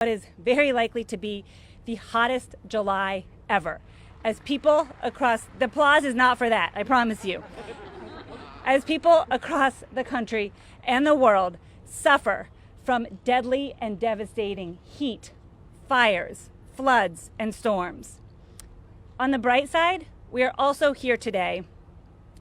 what is very likely to be the hottest July ever. As people across, the applause is not for that, I promise you. As people across the country and the world suffer from deadly and devastating heat, fires, floods, and storms. On the bright side, we are also here today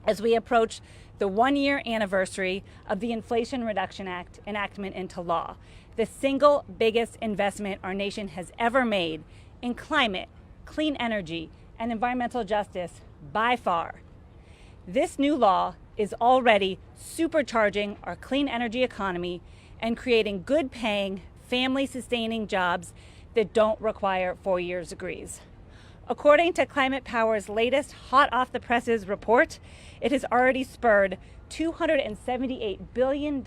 as we approach the 1-year anniversary of the Inflation Reduction Act enactment into law, the single biggest investment our nation has ever made in climate, clean energy, and environmental justice by far. This new law is already supercharging our clean energy economy and creating good-paying, family-sustaining jobs that don't require 4-year degrees. According to Climate Power's latest hot-off-the-presses report, it has already spurred $278 billion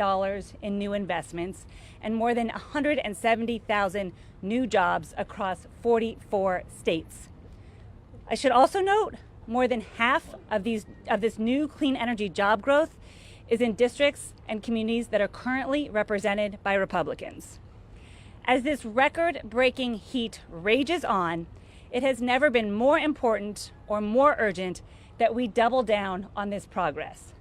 in new investments and more than 170,000 new jobs across 44 states. I should also note, more than half of this new clean energy job growth is in districts and communities that are currently represented by Republicans. As this record-breaking heat rages on, it has never been more important or more urgent that we double down on this progress.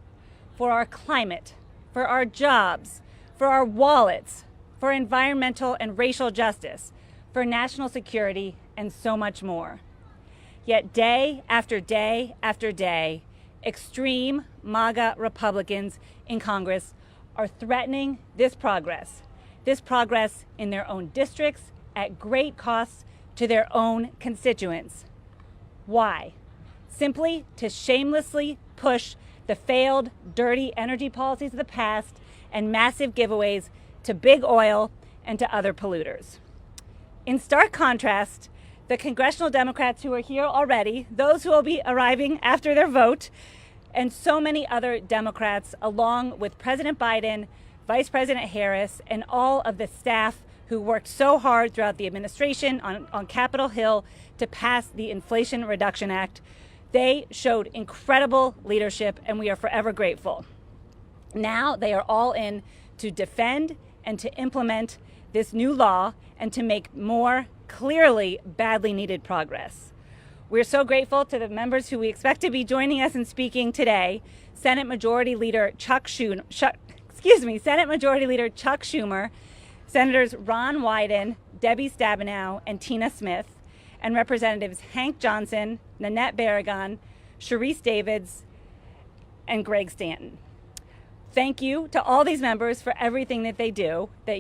For our climate, for our jobs, for our wallets, for environmental and racial justice, for national security, and so much more. Yet day after day after day, extreme MAGA Republicans in Congress are threatening this progress in their own districts at great cost to their own constituents. Why? Simply to shamelessly push the failed, dirty energy policies of the past and massive giveaways to big oil and to other polluters. In stark contrast, the congressional Democrats who are here already, those who will be arriving after their vote, and so many other Democrats, along with President Biden, Vice President Harris, and all of the staff who worked so hard throughout the administration on Capitol Hill to pass the Inflation Reduction Act. They showed incredible leadership, and we are forever grateful. Now they are all in to defend and to implement this new law and to make more clearly badly needed progress. We're so grateful to the members who we expect to be joining us and speaking today. Senate Majority Leader Chuck Schumer, Senators Ron Wyden, Debbie Stabenow, and Tina Smith, and Representatives Hank Johnson, Nanette Barragan, Sharice Davids, and Greg Stanton. Thank you to all these members for everything that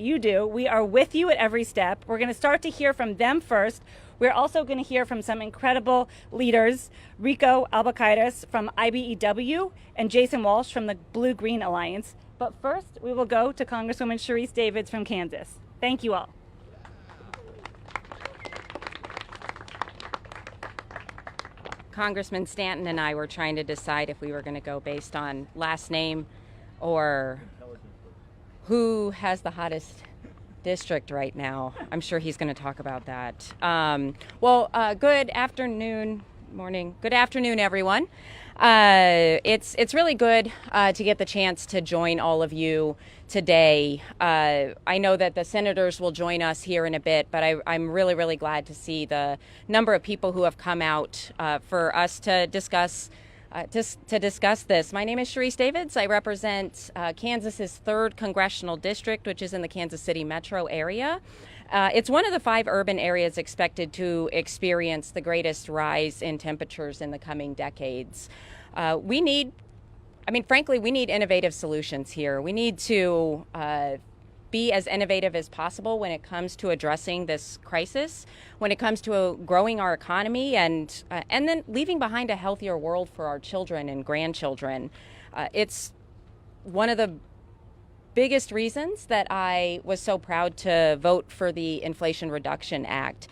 you do. We are with you at every step. We're going to start to hear from them first. We're also going to hear from some incredible leaders, Rico Albacaitis from IBEW and Jason Walsh from the Blue-Green Alliance. But first, we will go to Congresswoman Sharice Davids from Kansas. Thank you all. Congressman Stanton and I were trying to decide if we were going to go based on last name or who has the hottest district right now. I'm sure he's going to talk about that. Good afternoon, everyone. It's really good to get the chance to join all of you today. I know that the senators will join us here in a bit, but I'm really, really glad to see the number of people who have come out for us to discuss this. My name is Sharice Davids. I represent Kansas's 3rd congressional district, which is in the Kansas City metro area. It's one of the 5 urban areas expected to experience the greatest rise in temperatures in the coming decades. We need innovative solutions here. We need to be as innovative as possible when it comes to addressing this crisis, when it comes to growing our economy and then leaving behind a healthier world for our children and grandchildren. It's one of the biggest reasons that I was so proud to vote for the Inflation Reduction Act.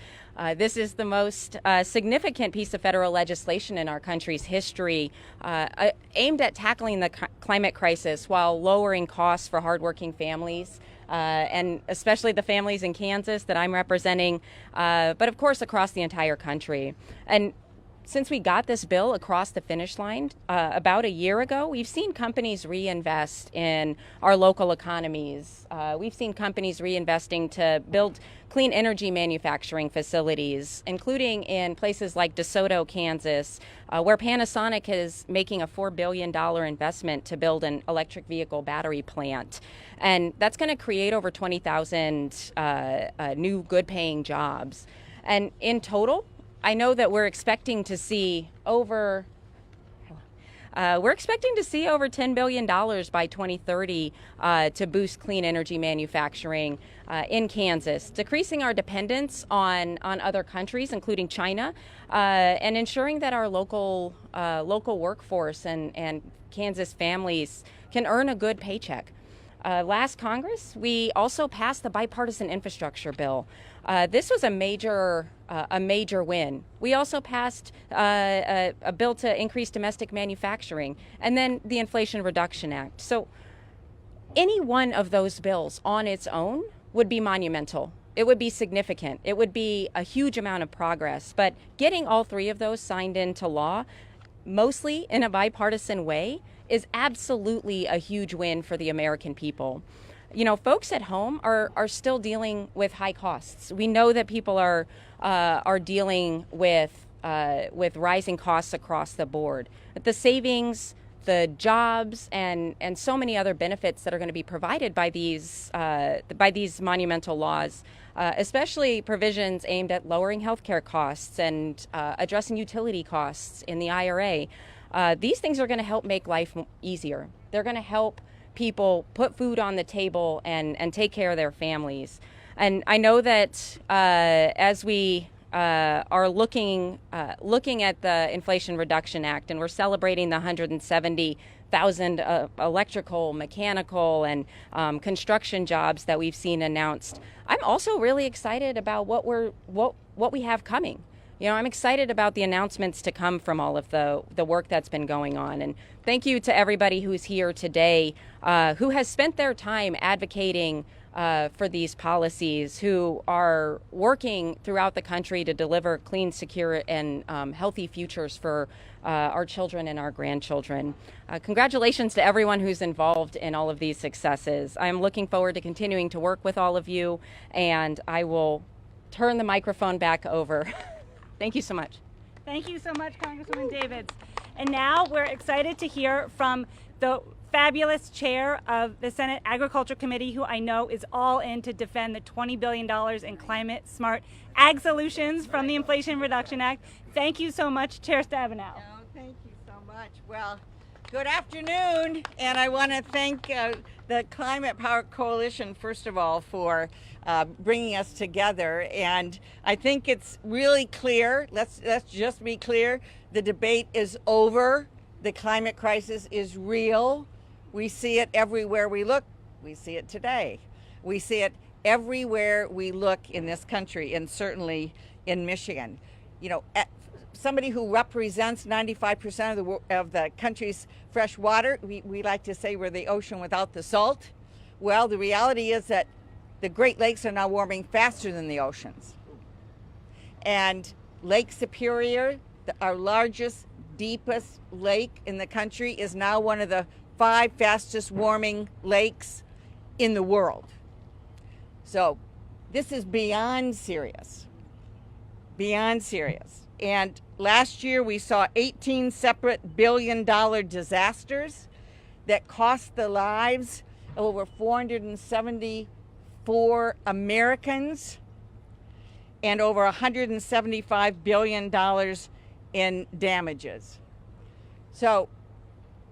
This is the most significant piece of federal legislation in our country's history aimed at tackling the climate crisis while lowering costs for hardworking families, and especially the families in Kansas that I'm representing, but of course across the entire country. And since we got this bill across the finish line about a year ago, we've seen companies reinvest in our local economies. We've seen companies reinvesting to build clean energy manufacturing facilities, including in places like DeSoto, Kansas, where Panasonic is making a $4 billion investment to build an electric vehicle battery plant. And that's going to create over 20,000 new good-paying jobs. And in total, I know that we're expecting to see over $10 billion by 2030 to boost clean energy manufacturing in Kansas, decreasing our dependence on other countries, including China, and ensuring that our local workforce and Kansas families can earn a good paycheck. Last Congress, we also passed the bipartisan infrastructure bill. This was a major win. We also passed a bill to increase domestic manufacturing, and then the Inflation Reduction Act. So any one of those bills on its own would be monumental. It would be significant. It would be a huge amount of progress. But getting all three of those signed into law, mostly in a bipartisan way, is absolutely a huge win for the American people. You know, folks at home are still dealing with high costs. We know that people are dealing with rising costs across the board. But the savings, the jobs, and so many other benefits that are going to be provided by these monumental laws, especially provisions aimed at lowering healthcare costs and addressing utility costs in the IRA. These things are going to help make life easier. They're going to help people put food on the table and take care of their families. And I know that as we are looking at the Inflation Reduction Act, and we're celebrating the 170,000 electrical, mechanical, and construction jobs that we've seen announced, I'm also really excited about what we have coming. You know, I'm excited about the announcements to come from all of the work that's been going on. And thank you to everybody who's here today, who has spent their time advocating for these policies, who are working throughout the country to deliver clean, secure, and healthy futures for our children and our grandchildren. Congratulations to everyone who's involved in all of these successes. I'm looking forward to continuing to work with all of you, and I will turn the microphone back over. Thank you so much. Thank you so much, Congresswoman Davids. And now we're excited to hear from the fabulous chair of the Senate Agriculture Committee, who I know is all in to defend the $20 billion in climate-smart ag solutions from the Inflation Reduction Act. Thank you so much, Chair Stabenow. Oh, thank you so much. Well, good afternoon, and I want to thank the Climate Power Coalition, first of all, for bringing us together. And I think it's really clear, let's just be clear, the debate is over. The climate crisis is real. We see it everywhere we look. We see it today. We see it everywhere we look in this country, and certainly in Michigan. You know, somebody who represents 95% of the country's fresh water, we like to say we're the ocean without the salt. Well, the reality is that the Great Lakes are now warming faster than the oceans. And Lake Superior, our largest, deepest lake in the country, is now one of the 5 fastest warming lakes in the world. So this is beyond serious, beyond serious. And last year we saw 18 separate billion-dollar disasters that cost the lives of over 474 Americans and over $175 billion in damages. So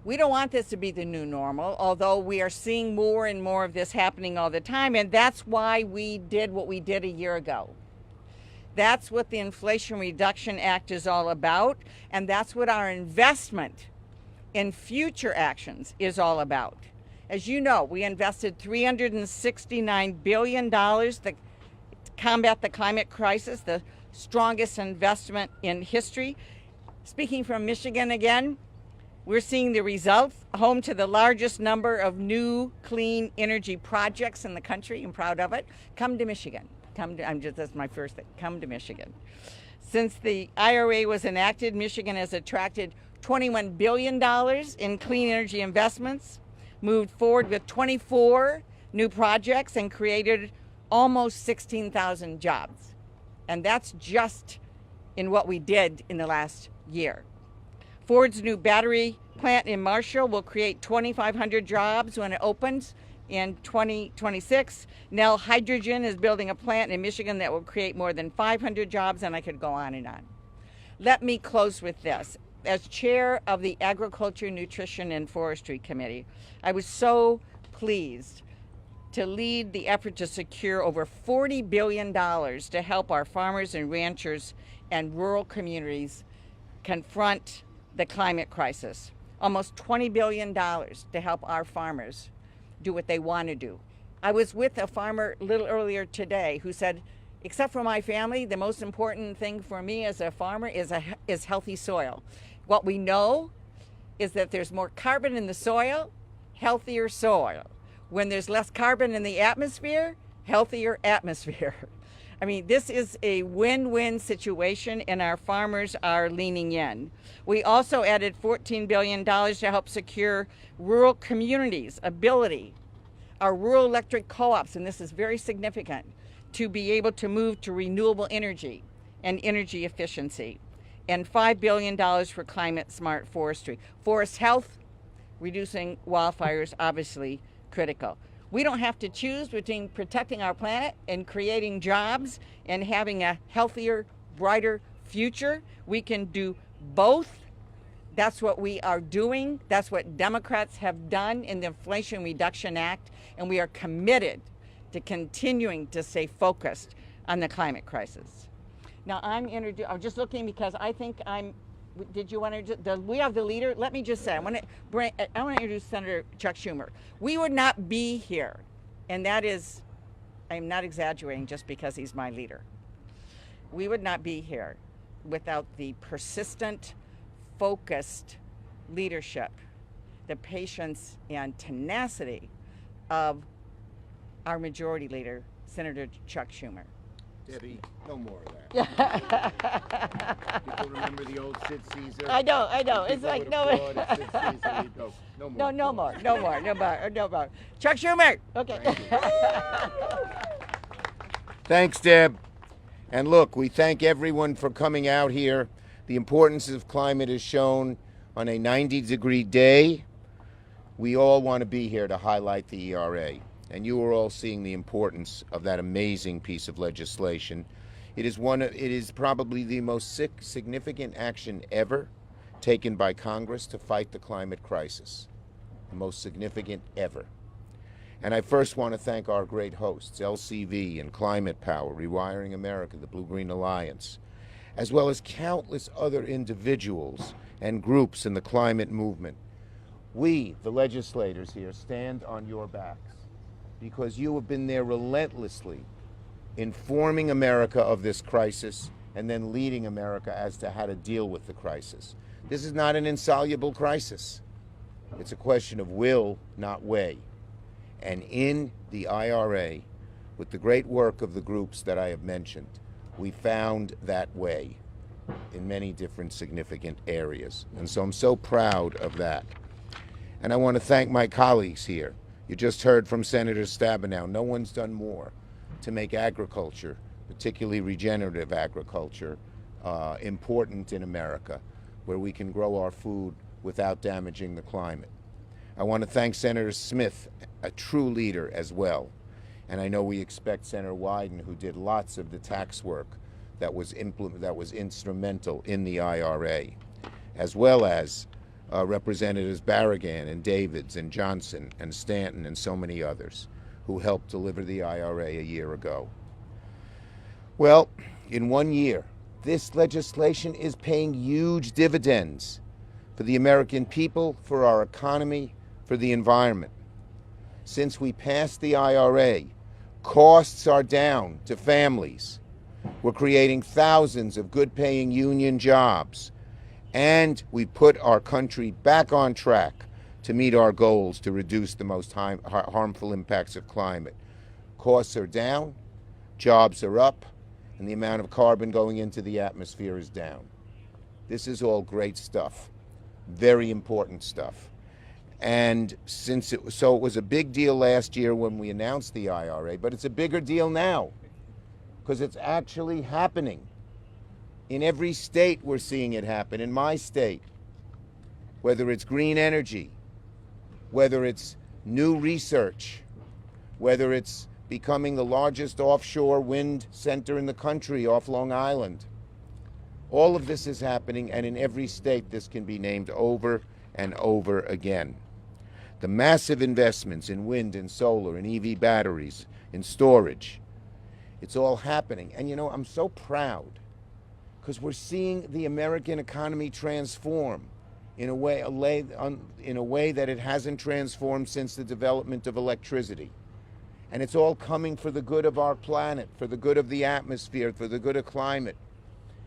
we don't want this to be the new normal, although we are seeing more and more of this happening all the time, and that's why we did what we did a year ago. That's what the Inflation Reduction Act is all about, and that's what our investment in future actions is all about. As you know, we invested $369 billion to combat the climate crisis, the strongest investment in history. Speaking from Michigan again, we're seeing the results, home to the largest number of new clean energy projects in the country. I'm proud of it. Come to Michigan. That's my first thing. Come to Michigan. Since the IRA was enacted, Michigan has attracted $21 billion in clean energy investments, moved forward with 24 new projects, and created almost 16,000 jobs. And that's just in what we did in the last year. Ford's new battery plant in Marshall will create 2,500 jobs when it opens in 2026. Nell Hydrogen is building a plant in Michigan that will create more than 500 jobs, and I could go on and on. Let me close with this. As chair of the Agriculture, Nutrition, and Forestry Committee, I was so pleased to lead the effort to secure over $40 billion to help our farmers and ranchers and rural communities confront the climate crisis. Almost $20 billion to help our farmers do what they want to do. I was with a farmer a little earlier today who said, except for my family, the most important thing for me as a farmer is healthy soil. What we know is that there's more carbon in the soil, healthier soil. When there's less carbon in the atmosphere, healthier atmosphere. I mean, this is a win-win situation, and our farmers are leaning in. We also added $14 billion to help secure rural communities' ability, our rural electric co-ops, and this is very significant, to be able to move to renewable energy and energy efficiency, and $5 billion for climate-smart forestry. Forest health, reducing wildfires, obviously critical. We don't have to choose between protecting our planet and creating jobs and having a healthier, brighter future. We can do both. That's what we are doing. That's what Democrats have done in the Inflation Reduction Act, and we are committed to continuing to stay focused on the climate crisis. Now, I'm just looking because I think did you want to, we have the leader. Let me just say, I want to introduce Senator Chuck Schumer. We would not be here, and that is, I'm not exaggerating just because he's my leader. We would not be here without the persistent, focused leadership, the patience and tenacity of our majority leader, Senator Chuck Schumer. Debbie, no more of that. People remember the old Sid Caesar. I know. It's like, no. No more. Chuck Schumer. Okay. Thanks, Deb. And look, we thank everyone for coming out here. The importance of climate is shown on a 90-degree day. We all want to be here to highlight the ERA. And you are all seeing the importance of that amazing piece of legislation. It is probably the most significant action ever taken by Congress to fight the climate crisis. The most significant ever. And I first want to thank our great hosts, LCV and Climate Power, Rewiring America, the Blue-Green Alliance, as well as countless other individuals and groups in the climate movement. We, the legislators here, stand on your backs, because you have been there relentlessly informing America of this crisis and then leading America as to how to deal with the crisis. This is not an insoluble crisis. It's a question of will, not way. And in the IRA, with the great work of the groups that I have mentioned, we found that way in many different significant areas. And so I'm so proud of that. And I want to thank my colleagues here. You just heard from Senator Stabenow. No one's done more to make agriculture, particularly regenerative agriculture, important in America, where we can grow our food without damaging the climate. I want to thank Senator Smith, a true leader as well. And I know we expect Senator Wyden, who did lots of the tax work that was instrumental in the IRA, as well as Representatives Barragan and Davids and Johnson and Stanton and so many others who helped deliver the IRA a year ago. Well, in 1 year, this legislation is paying huge dividends for the American people, for our economy, for the environment. Since we passed the IRA, costs are down to families. We're creating thousands of good-paying union jobs. And we put our country back on track to meet our goals to reduce the most harmful impacts of climate. Costs are down, jobs are up, and the amount of carbon going into the atmosphere is down. This is all great stuff, very important stuff. And it was a big deal last year when we announced the IRA, but it's a bigger deal now because it's actually happening. In every state we're seeing it happen. In my state, whether it's green energy, whether it's new research, whether it's becoming the largest offshore wind center in the country off Long Island. All of this is happening, and in every state this can be named over and over again. The massive investments in wind and solar and EV batteries, in storage, it's all happening. And you know, I'm so proud because we're seeing the American economy transform in a way that it hasn't transformed since the development of electricity. And it's all coming for the good of our planet, for the good of the atmosphere, for the good of climate.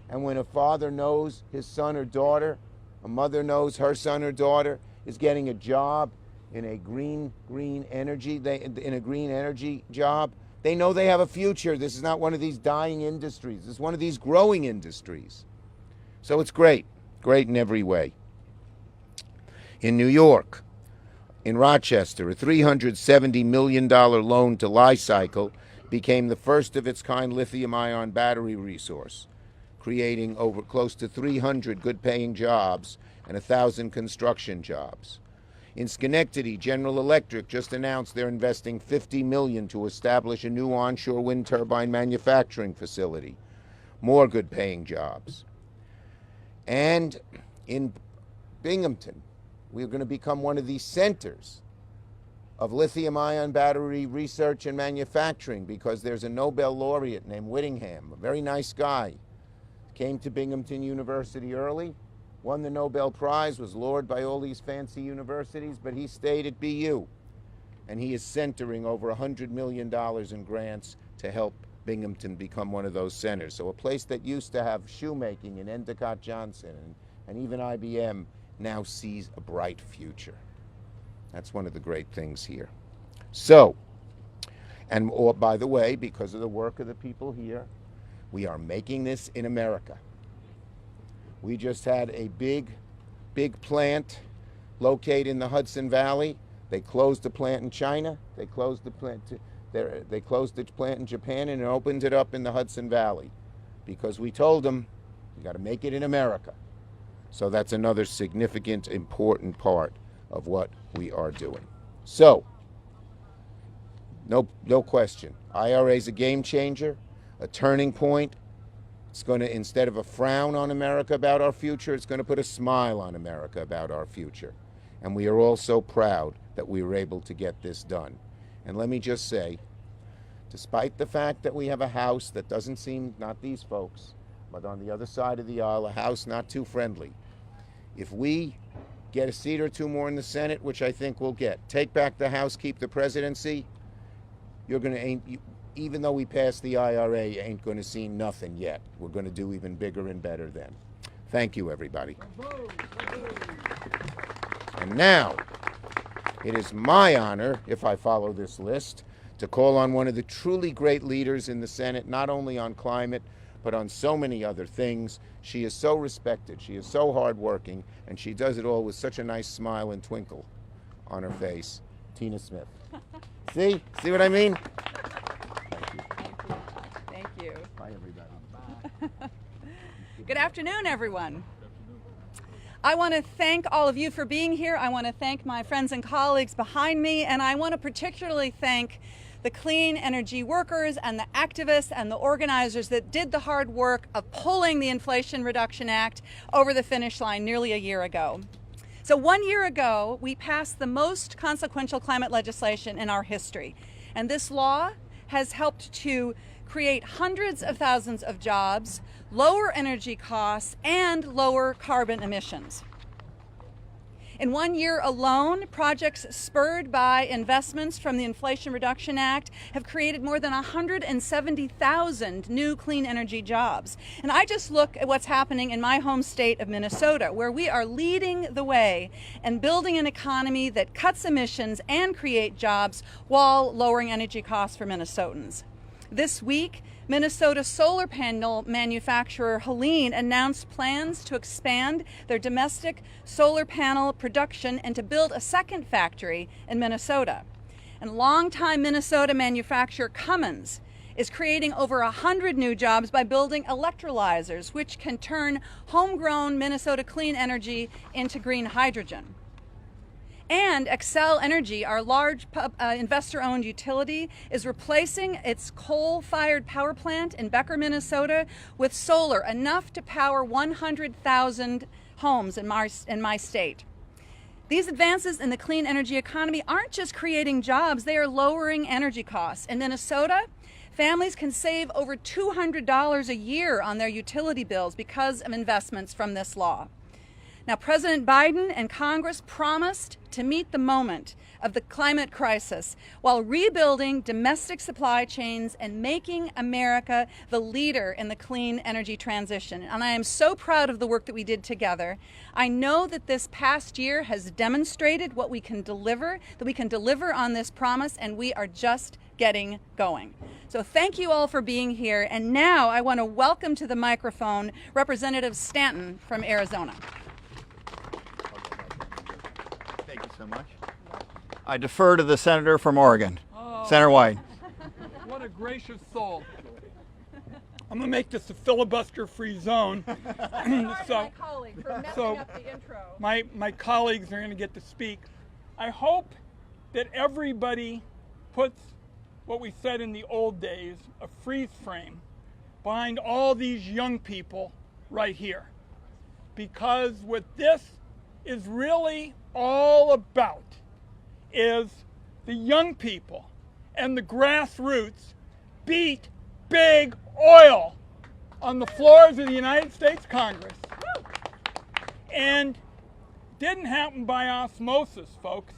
And when a father knows his son or daughter, a mother knows her son or daughter is getting a job in a green energy job, they know they have a future. This is not one of these dying industries. This is one of these growing industries. So it's great in every way. In New York, in Rochester, a $370 million loan to Li-Cycle became the first of its kind lithium-ion battery resource, creating over close to 300 good-paying jobs and 1,000 construction jobs. In Schenectady, General Electric just announced they're investing $50 million to establish a new onshore wind turbine manufacturing facility. More good-paying jobs. And in Binghamton, we're going to become one of these centers of lithium-ion battery research and manufacturing because there's a Nobel laureate named Whittingham, a very nice guy. Came to Binghamton University early, won the Nobel Prize, was lured by all these fancy universities, but he stayed at BU. And he is centering over $100 million in grants to help Binghamton become one of those centers. So a place that used to have shoemaking and Endicott Johnson and even IBM now sees a bright future. That's one of the great things here. So, by the way, because of the work of the people here, we are making this in America. We just had a big plant located in the Hudson Valley. They closed the plant in China. They closed the plant in Japan and opened it up in the Hudson Valley because we told them you got to make it in America. So that's another significant, important part of what we are doing. So, no question. IRA is a game changer, a turning point. It's going to, instead of a frown on America about our future, it's going to put a smile on America about our future. And we are all so proud that we were able to get this done. And let me just say, despite the fact that we have a House that doesn't seem, not these folks, but on the other side of the aisle, a House not too friendly. If we get a seat or two more in the Senate, which I think we'll get, take back the House, keep the presidency, you're going to, even though we pass the IRA, you ain't going to see nothing yet. We're going to do even bigger and better then. Thank you, everybody. And now, it is my honor, if I follow this list, to call on one of the truly great leaders in the Senate, not only on climate, but on so many other things. She is so respected, she is so hardworking, and she does it all with such a nice smile and twinkle on her face. Tina Smith. See what I mean? Thank you. Bye, everybody. Good afternoon, everyone. I want to thank all of you for being here. I want to thank my friends and colleagues behind me, and I want to particularly thank the clean energy workers and the activists and the organizers that did the hard work of pulling the Inflation Reduction Act over the finish line nearly a year ago. So 1 year ago, we passed the most consequential climate legislation in our history. And this law has helped to create hundreds of thousands of jobs, lower energy costs, and lower carbon emissions. In 1 year alone, projects spurred by investments from the Inflation Reduction Act have created more than 170,000 new clean energy jobs. And I just look at what's happening in my home state of Minnesota, where we are leading the way and building an economy that cuts emissions and create jobs while lowering energy costs for Minnesotans. This week, Minnesota solar panel manufacturer Helene announced plans to expand their domestic solar panel production and to build a second factory in Minnesota. And longtime Minnesota manufacturer Cummins is creating over 100 new jobs by building electrolyzers, which can turn homegrown Minnesota clean energy into green hydrogen. And Xcel Energy, our large investor-owned utility, is replacing its coal-fired power plant in Becker, Minnesota, with solar, enough to power 100,000 homes in my state. These advances in the clean energy economy aren't just creating jobs, they are lowering energy costs. In Minnesota, families can save over $200 a year on their utility bills because of investments from this law. Now, President Biden and Congress promised to meet the moment of the climate crisis while rebuilding domestic supply chains and making America the leader in the clean energy transition. And I am so proud of the work that we did together. I know that this past year has demonstrated what we can deliver, that we can deliver on this promise, and we are just getting going. So thank you all for being here. And now I want to welcome to the microphone Representative Stanton from Arizona. Thank you so much. I defer to the senator from Oregon, Senator White. What a gracious soul. I'm going to make this a filibuster-free zone. My colleagues are going to get to speak. I hope that everybody puts what we said in the old days, a freeze frame, behind all these young people right here. Because what this is really all about is the young people and the grassroots beat big oil on the floors of the United States Congress. And it didn't happen by osmosis, folks.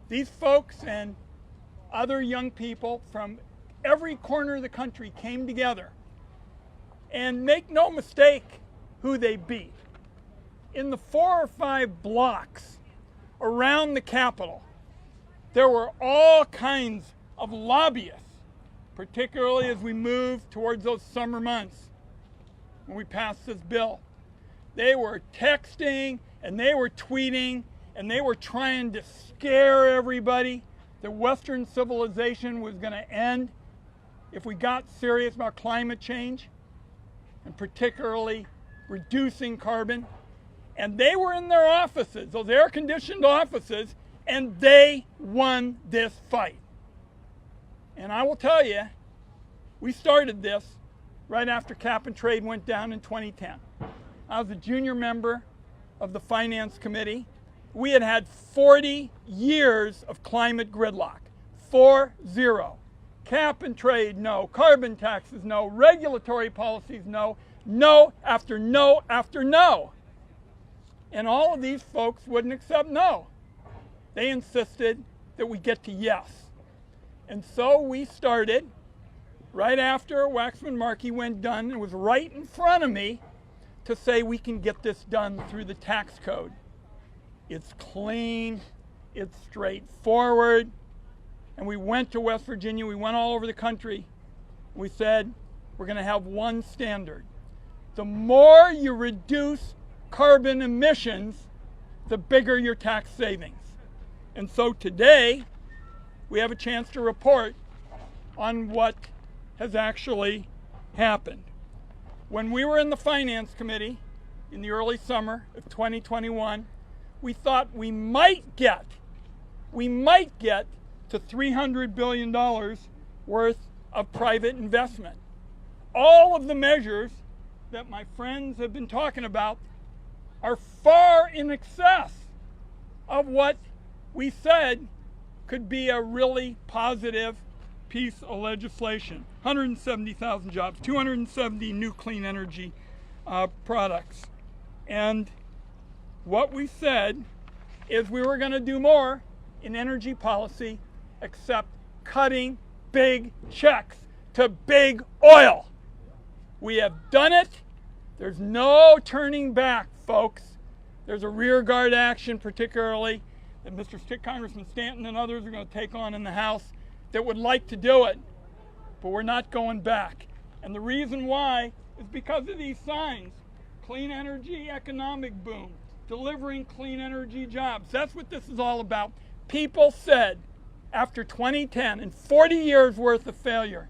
These folks and other young people from every corner of the country came together. And make no mistake who they beat. In the 4 or 5 blocks around the Capitol, there were all kinds of lobbyists, particularly as we moved towards those summer months when we passed this bill. They were texting and they were tweeting and they were trying to scare everybody that Western civilization was going to end if we got serious about climate change and particularly reducing carbon. And they were in their offices, those air-conditioned offices, and they won this fight. And I will tell you, we started this right after cap and trade went down in 2010. I was a junior member of the Finance Committee. We had had 40 years of climate gridlock, 4-0. Cap and trade, no. Carbon taxes, no. Regulatory policies, no. No after no after no. And all of these folks wouldn't accept no. They insisted that we get to yes. And so we started right after Waxman-Markey went done. It was right in front of me to say we can get this done through the tax code. It's clean, it's straightforward. And we went to West Virginia, we went all over the country. We said, we're going to have one standard. The more you reduce carbon emissions, the bigger your tax savings. And so today, we have a chance to report on what has actually happened. When we were in the Finance Committee in the early summer of 2021, we thought we might get to $300 billion worth of private investment. All of the measures that my friends have been talking about are far in excess of what we said could be a really positive piece of legislation. 170,000 jobs, 270 new clean energy products. And what we said is we were going to do more in energy policy except cutting big checks to big oil. We have done it. There's no turning back, folks. There's a rearguard action, particularly, that Congressman Stanton and others are going to take on in the House that would like to do it. but we're not going back. And the reason why is because of these signs. Clean energy, economic boom, delivering clean energy jobs. That's what this is all about. People said after 2010 and 40 years worth of failure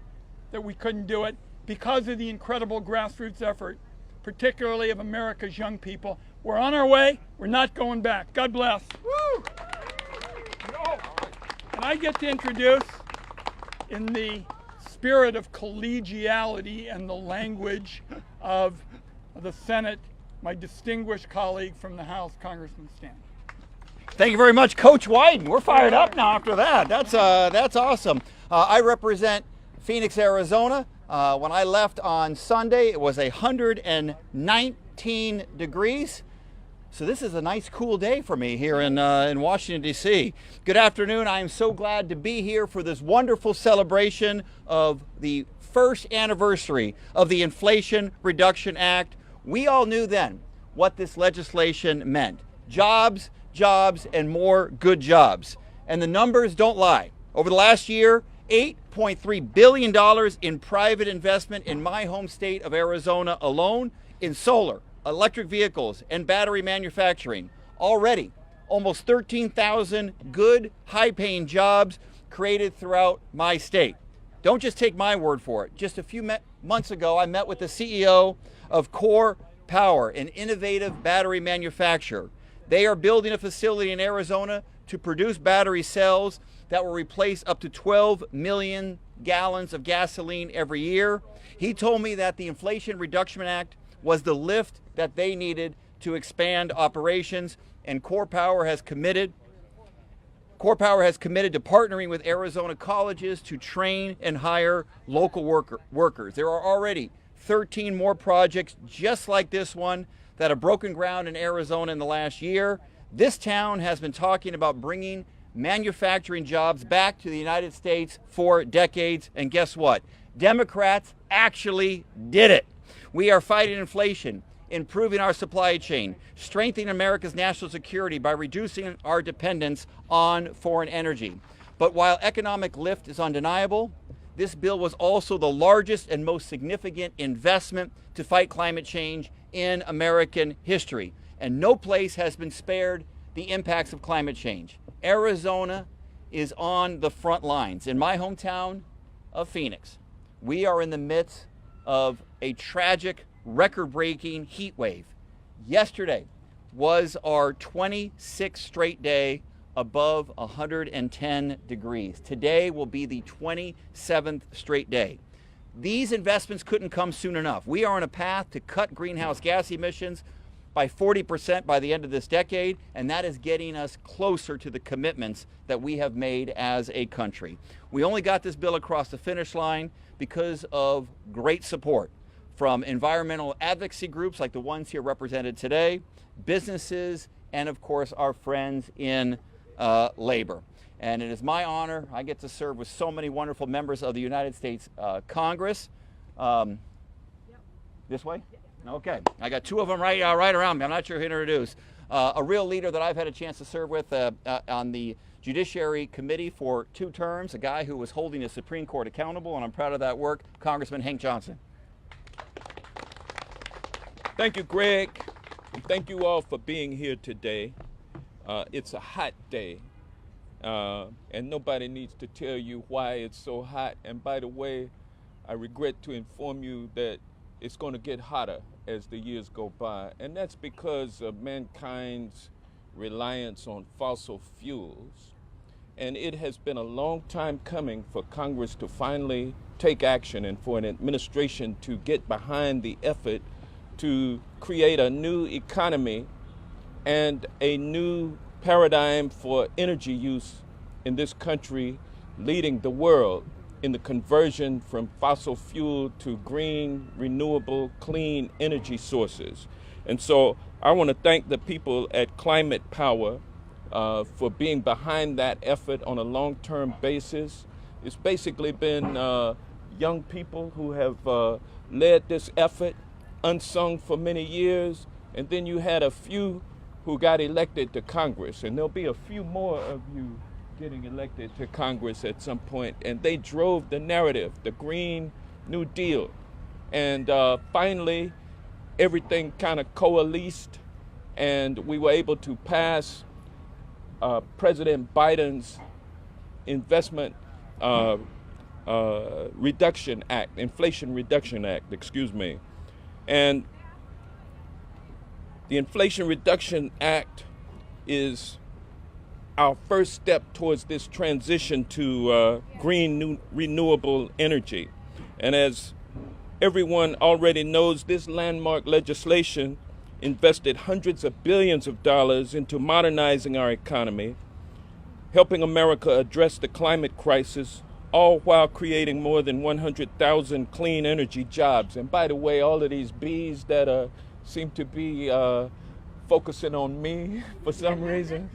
that we couldn't do it because of the incredible grassroots effort, particularly of America's young people. We're on our way. We're not going back. God bless. Woo! And I get to introduce, in the spirit of collegiality and the language of the Senate, my distinguished colleague from the House, Congressman Stanton. Thank you very much, Coach Wyden. We're fired up now after that. That's awesome. I represent Phoenix, Arizona. When I left on Sunday, it was 119 degrees. So this is a nice, cool day for me here in Washington, D.C. Good afternoon. I am so glad to be here for this wonderful celebration of the first anniversary of the Inflation Reduction Act. We all knew then what this legislation meant. Jobs, jobs, and more good jobs. And the numbers don't lie. Over the last year, $8.3 billion in private investment in my home state of Arizona alone in solar, electric vehicles, and battery manufacturing. Already, almost 13,000 good, high-paying jobs created throughout my state. Don't just take my word for it. Just a few months ago, I met with the CEO of Core Power, an innovative battery manufacturer. They are building a facility in Arizona to produce battery cells that will replace up to 12 million gallons of gasoline every year. He told me that the Inflation Reduction Act was the lift that they needed to expand operations, and Core Power has committed to partnering with Arizona colleges to train and hire local workers. There are already 13 more projects just like this one that have broken ground in Arizona in the last year. This town has been talking about bringing manufacturing jobs back to the United States for decades, and guess what? Democrats actually did it. We are fighting inflation, improving our supply chain, strengthening America's national security by reducing our dependence on foreign energy. But while economic lift is undeniable, this bill was also the largest and most significant investment to fight climate change in American history. And no place has been spared the impacts of climate change. Arizona is on the front lines. In my hometown of Phoenix, we are in the midst of a tragic, record-breaking heat wave. Yesterday was our 26th straight day above 110 degrees. Today will be the 27th straight day. These investments couldn't come soon enough. We are on a path to cut greenhouse gas emissions by 40% by the end of this decade, and that is getting us closer to the commitments that we have made as a country. We only got this bill across the finish line because of great support from environmental advocacy groups like the ones here represented today, businesses, and of course our friends in labor. And it is my honor. I get to serve with so many wonderful members of the United States Congress. This way? Okay. I got two of them right around me. I'm not sure who to introduce. A real leader that I've had a chance to serve with on the Judiciary Committee for 2 terms, a guy who was holding the Supreme Court accountable, and I'm proud of that work, Congressman Hank Johnson. Thank you, Greg. Thank you all for being here today. It's a hot day, and nobody needs to tell you why it's so hot. And by the way, I regret to inform you that it's going to get hotter as the years go by, and that's because of mankind's reliance on fossil fuels. And it has been a long time coming for Congress to finally take action and for an administration to get behind the effort to create a new economy and a new paradigm for energy use in this country, leading the world in the conversion from fossil fuel to green, renewable, clean energy sources. And so I want to thank the people at Climate Power for being behind that effort on a long-term basis. It's basically been young people who have led this effort, unsung for many years, and then you had a few who got elected to Congress, and there'll be a few more of you getting elected to Congress at some point, and they drove the narrative, the Green New Deal. And finally, everything kind of coalesced, and we were able to pass President Biden's investment reduction act, Inflation Reduction Act, excuse me. And the Inflation Reduction Act is our first step towards this transition to green renewable energy. And as everyone already knows, this landmark legislation invested hundreds of billions of dollars into modernizing our economy, helping America address the climate crisis, all while creating more than 100,000 clean energy jobs. And by the way, all of these bees that seem to be focusing on me for some reason,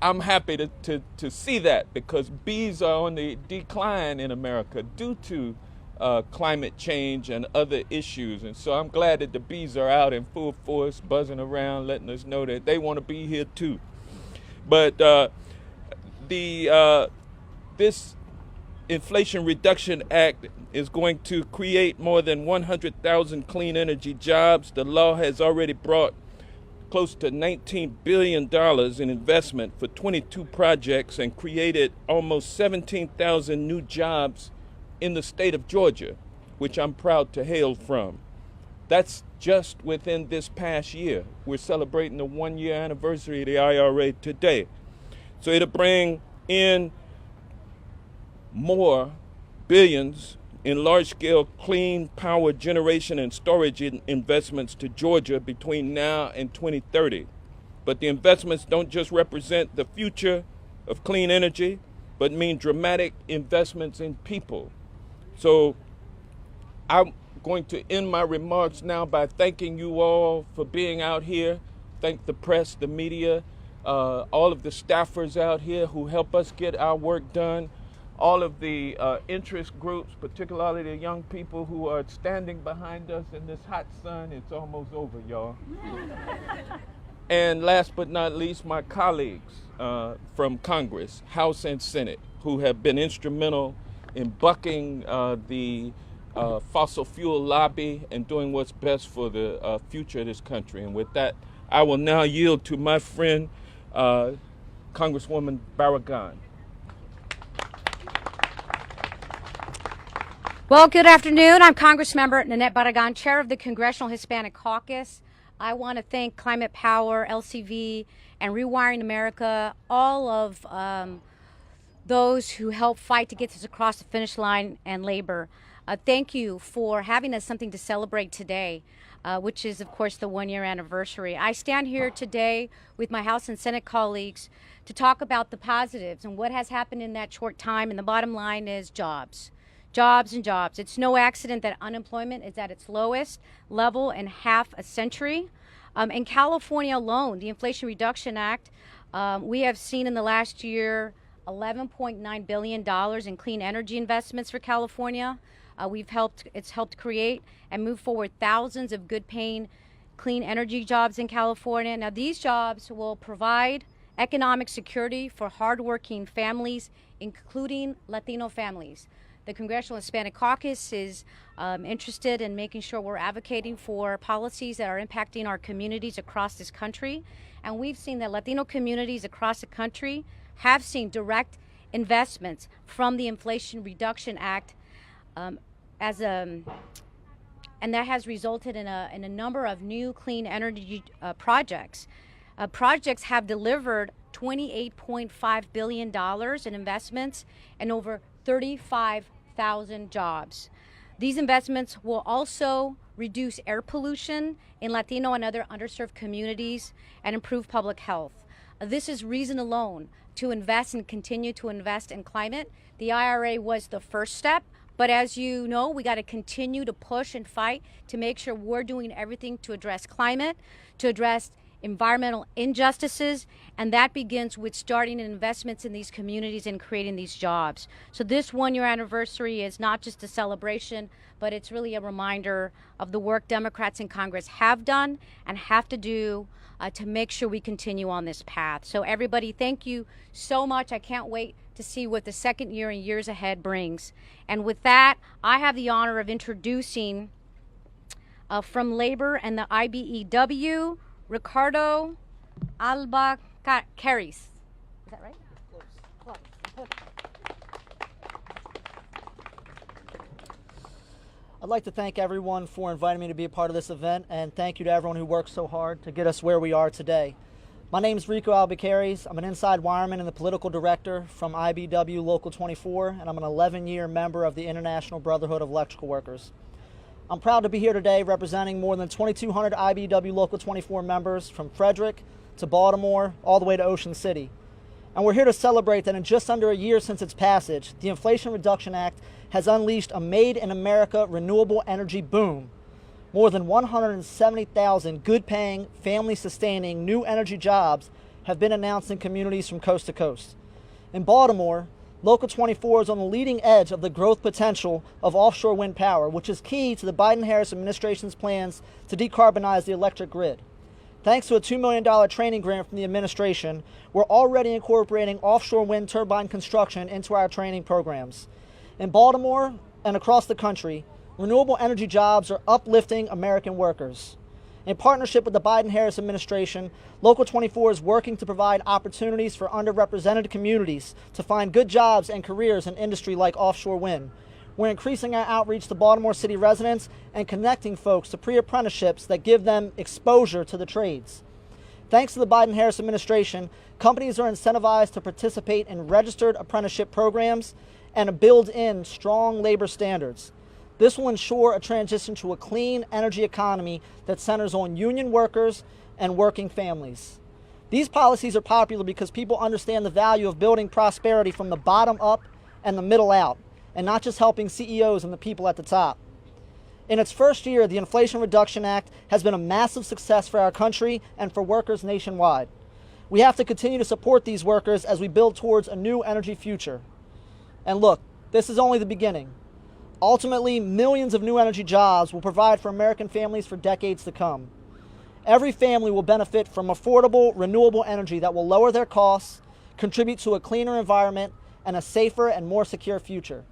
I'm happy to see that, because bees are on the decline in America due to climate change and other issues. And so I'm glad that the bees are out in full force, buzzing around, letting us know that they want to be here too. But this Inflation Reduction Act is going to create more than 100,000 clean energy jobs. The law has already brought close to $19 billion in investment for 22 projects and created almost 17,000 new jobs in the state of Georgia, which I'm proud to hail from. That's just within this past year. We're celebrating the 1-year anniversary of the IRA today. So it'll bring in more billions in large-scale clean power generation and storage investments to Georgia between now and 2030. But the investments don't just represent the future of clean energy, but mean dramatic investments in people. So I'm going to end my remarks now by thanking you all for being out here. Thank the press, the media, all of the staffers out here who help us get our work done, all of the interest groups, particularly the young people who are standing behind us in this hot sun. It's almost over, y'all. And last but not least, my colleagues from Congress, House and Senate, who have been instrumental in bucking the fossil fuel lobby and doing what's best for the future of this country. And with that, I will now yield to my friend, Congresswoman Barragan. Well, good afternoon. I'm Congressmember Nanette Barragan, chair of the Congressional Hispanic Caucus. I want to thank Climate Power, LCV, and Rewiring America, all of those who helped fight to get this across the finish line, and labor. Thank you for having us something to celebrate today, which is, of course, the 1-year anniversary. I stand here today with my House and Senate colleagues to talk about the positives and what has happened in that short time, and the bottom line is jobs. Jobs and jobs. It's no accident that unemployment is at its lowest level in half a century. In California alone, the Inflation Reduction Act, we have seen in the last year $11.9 billion in clean energy investments for California. It's helped create and move forward thousands of good paying clean energy jobs in California. Now, these jobs will provide economic security for hardworking families, including Latino families. The Congressional Hispanic Caucus is interested in making sure we're advocating for policies that are impacting our communities across this country. And we've seen that Latino communities across the country have seen direct investments from the Inflation Reduction Act, and that has resulted in a number of new clean energy projects. Projects have delivered $28.5 billion in investments and over 35,000 jobs. These investments will also reduce air pollution in Latino and other underserved communities and improve public health. This is reason alone to invest and continue to invest in climate. The IRA was the first step, but as you know, we got to continue to push and fight to make sure we're doing everything to address climate, to address environmental injustices, and that begins with starting investments in these communities and creating these jobs. So this one-year anniversary is not just a celebration, but it's really a reminder of the work Democrats in Congress have done and have to do to make sure we continue on this path. So everybody, thank you so much. I can't wait to see what the second year and years ahead brings. And with that, I have the honor of introducing from Labor and the IBEW, Ricardo Albacaris. Is that right? Close. I'd like to thank everyone for inviting me to be a part of this event, and thank you to everyone who worked so hard to get us where we are today. My name is Rico Albacaris. I'm an inside wireman and the political director from IBEW Local 24, and I'm an 11-year member of the International Brotherhood of Electrical Workers. I'm proud to be here today representing more than 2,200 IBEW Local 24 members from Frederick to Baltimore, all the way to Ocean City. And we're here to celebrate that in just under a year since its passage, the Inflation Reduction Act has unleashed a made-in-America renewable energy boom. More than 170,000 good-paying, family-sustaining new energy jobs have been announced in communities from coast to coast. In Baltimore, Local 24 is on the leading edge of the growth potential of offshore wind power, which is key to the Biden-Harris administration's plans to decarbonize the electric grid. Thanks to a $2 million training grant from the administration, we're already incorporating offshore wind turbine construction into our training programs. In Baltimore and across the country, renewable energy jobs are uplifting American workers. In partnership with the Biden-Harris administration, Local 24 is working to provide opportunities for underrepresented communities to find good jobs and careers in industry like offshore wind. We're increasing our outreach to Baltimore City residents and connecting folks to pre-apprenticeships that give them exposure to the trades. Thanks to the Biden-Harris administration, companies are incentivized to participate in registered apprenticeship programs and build in strong labor standards. This will ensure a transition to a clean energy economy that centers on union workers and working families. These policies are popular because people understand the value of building prosperity from the bottom up and the middle out, and not just helping CEOs and the people at the top. In its first year, the Inflation Reduction Act has been a massive success for our country and for workers nationwide. We have to continue to support these workers as we build towards a new energy future. And look, this is only the beginning. Ultimately, millions of new energy jobs will provide for American families for decades to come. Every family will benefit from affordable, renewable energy that will lower their costs, contribute to a cleaner environment, and a safer and more secure future.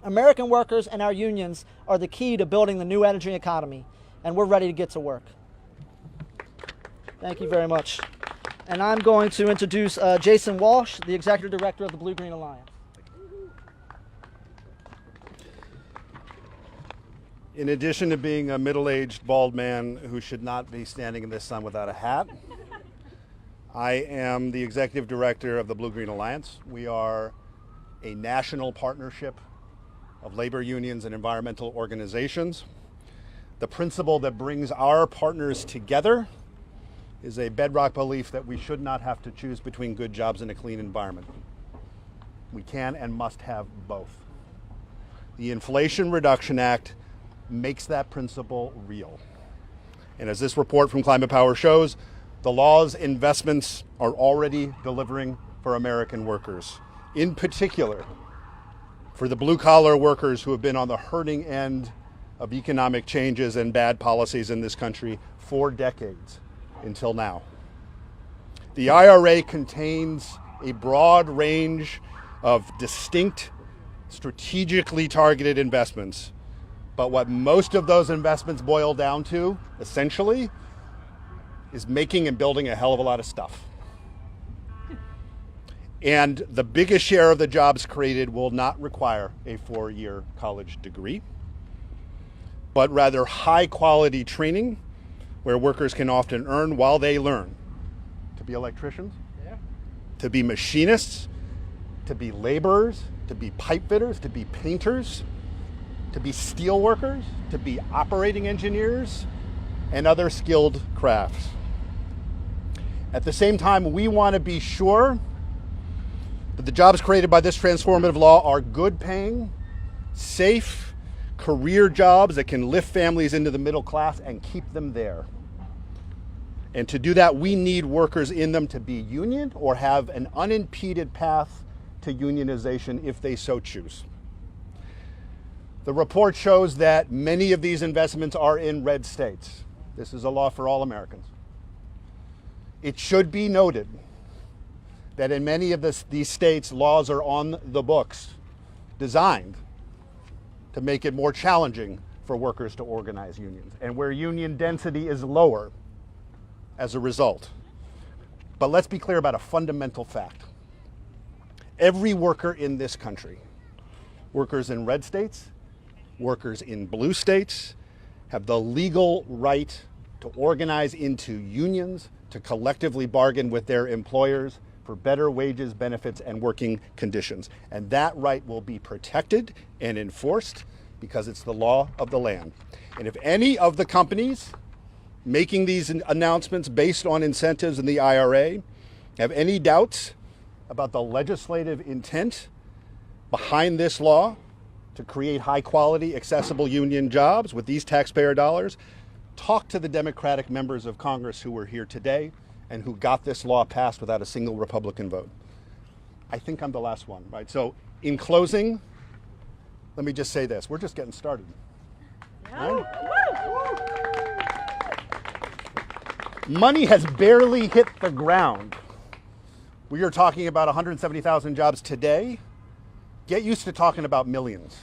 American workers and our unions are the key to building the new energy economy, and we're ready to get to work. Thank you very much. And I'm going to introduce Jason Walsh, the Executive Director of the Blue-Green Alliance. In addition to being a middle-aged bald man who should not be standing in the sun without a hat, I am the Executive Director of the Blue-Green Alliance. We are a national partnership of labor unions and environmental organizations. The principle that brings our partners together is a bedrock belief that we should not have to choose between good jobs and a clean environment. We can and must have both. The Inflation Reduction Act makes that principle real. And as this report from Climate Power shows, the law's investments are already delivering for American workers. In particular, for the blue-collar workers who have been on the hurting end of economic changes and bad policies in this country for decades until now. The IRA contains a broad range of distinct, strategically targeted investments. But what most of those investments boil down to, essentially, is making and building a hell of a lot of stuff. And the biggest share of the jobs created will not require a 4-year college degree, but rather high-quality training where workers can often earn while they learn to be electricians, to be machinists, to be laborers, to be pipe fitters, to be painters, to be steel workers, to be operating engineers, and other skilled crafts. At the same time, we want to be sure that the jobs created by this transformative law are good paying, safe, career jobs that can lift families into the middle class and keep them there. And to do that, we need workers in them to be union or have an unimpeded path to unionization if they so choose. The report shows that many of these investments are in red states. This is a law for all Americans. It should be noted that in many of these states, laws are on the books designed to make it more challenging for workers to organize unions, and where union density is lower as a result. But let's be clear about a fundamental fact. Every worker in this country, workers in red states, workers in blue states, have the legal right to organize into unions, to collectively bargain with their employers for better wages, benefits, and working conditions. And that right will be protected and enforced because it's the law of the land. And if any of the companies making these announcements based on incentives in the IRA have any doubts about the legislative intent behind this law to create high quality, accessible union jobs with these taxpayer dollars, talk to the Democratic members of Congress who were here today and who got this law passed without a single Republican vote. I think I'm the last one, right? So in closing, let me just say this. We're just getting started. Right? Money has barely hit the ground. We are talking about 170,000 jobs today. Get used to talking about millions.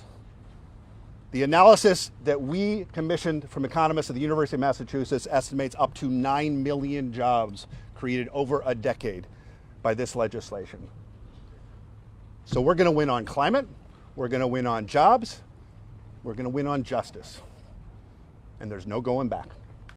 The analysis that we commissioned from economists at the University of Massachusetts estimates up to 9 million jobs created over a decade by this legislation. So we're going to win on climate, we're going to win on jobs, we're going to win on justice. And there's no going back.